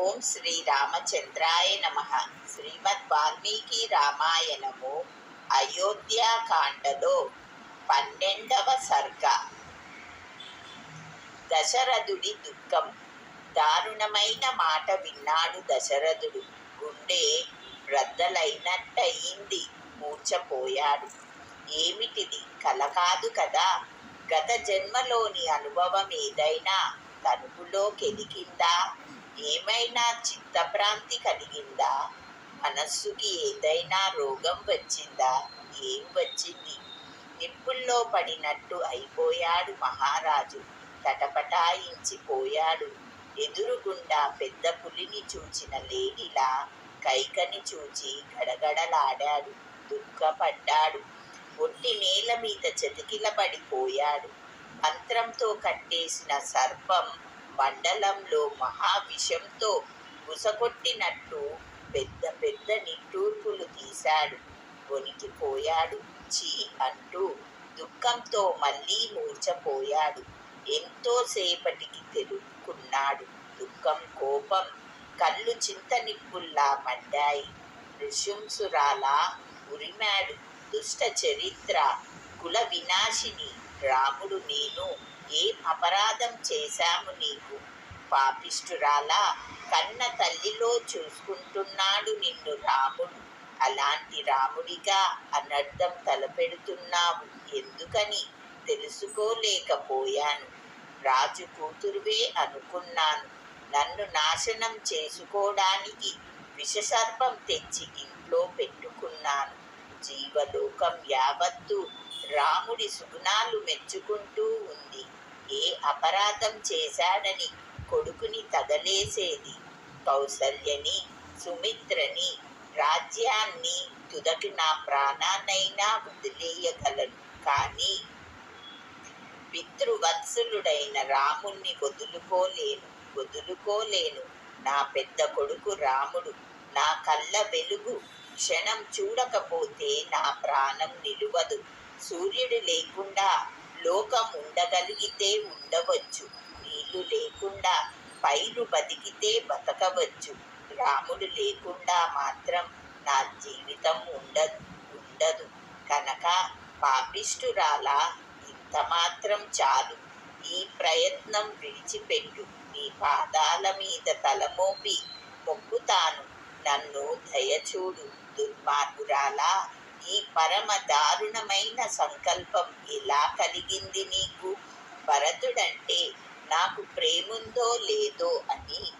ఓం శ్రీ రామచంద్రాయ నమః. శ్రీమద్ వాల్మీకి రామాయణము అయోధ్యాకాండలో 12వ సర్గ. దశరథుడి దుఃఖం. దారుణమైన మాట విన్నాడు దశరథుడు. గుండె బ్రద్దలైనట్టయింది. మూర్ఛపోయాడు. ఏమిటిది? కల కాదు కదా? గత జన్మలోని అనుభవం ఏదైనా తనుపులో కెదిగిందా? ఏమైనా చిత్తభ్రాంతి కలిగిందా? మనస్సుకి ఏదైనా రోగం వచ్చిందా? ఏం వచ్చింది? నిప్పుల్లో పడినట్టు అయిపోయాడు మహారాజు. తటపటాయించిపోయాడు. ఎదురుగుండా పెద్ద పులిని చూచిన లేడిలా కైకని చూచి గడగడలాడాడు. దుఃఖపడ్డాడు. ఒట్టి నేల మీద చతికిలబడిపోయాడు. మంత్రంతో కట్టేసిన సర్పం మండలంలో మహావిషంతో బుసకొట్టినట్టు పెద్ద పెద్ద నిట్టూర్పులు తీశాడు. వణికిపోయాడు. చీ అంటూ దుఃఖంతో మళ్ళీ మూర్ఛపోయాడు. ఎంతోసేపటికి తెలుసుకున్నాడు. దుఃఖం, కోపం కళ్ళు చింతనిప్పుల్లా మండాయి. నృశంసురాలా ఉరిమాడు. దుష్ట చరిత్ర, కుల వినాశిని రాముడు, నేను ఏం అపరాధం చేశాము నీకు? పాపిష్టురాలా, కన్న తల్లిలో చూసుకుంటున్నాడు నిన్ను రాముడు. అలాంటి రాముడిగా అనర్థం తలపెడుతున్నావు ఎందుకని తెలుసుకోలేకపోయాను. రాజు కూతురువే అనుకున్నాను. నన్ను నాశనం చేసుకోవడానికి విషసర్పం తెచ్చి ఇంట్లో పెట్టుకున్నాను. జీవలోకం యావత్తు రాముడి సుగుణాలు మెచ్చుకుంటూ ఉంది. ఏ అపరాధం చేశాడని కొడుకుని తగలేసేది? కౌసల్యని, సుమిత్రని, రాజ్యాన్ని, తుదకి నా ప్రాణాన్నైనా వదిలేయగలను. కానీ పితృవత్సలుడైన రాముణ్ణి వదులుకోలేను. నా పెద్ద కొడుకు రాముడు నా కళ్ళ వెలుగు. క్షణం చూడకపోతే నా ప్రాణం నిలువదు. సూర్యుడు లేకుండా లోకం ఉండగలిగితే ఉండవచ్చు. నీళ్లు లేకుండా పైరు బతికితే బతకవచ్చు. రాముడు లేకుండా మాత్రం నా జీవితం ఉండదు. కనుక పాపిష్టురాలా, ఇంత మాత్రం చాలు. ఈ ప్రయత్నం విడిచిపెట్టు. నీ పాదాల మీద తలమోపి మొక్కుతాను. నన్ను దయచూడు. దుర్మార్గురాలా, ఈ పరమ దారుణమైన సంకల్పం ఎలా కలిగింది నీకు? భరతుడంటే నాకు ప్రేముందో లేదో అని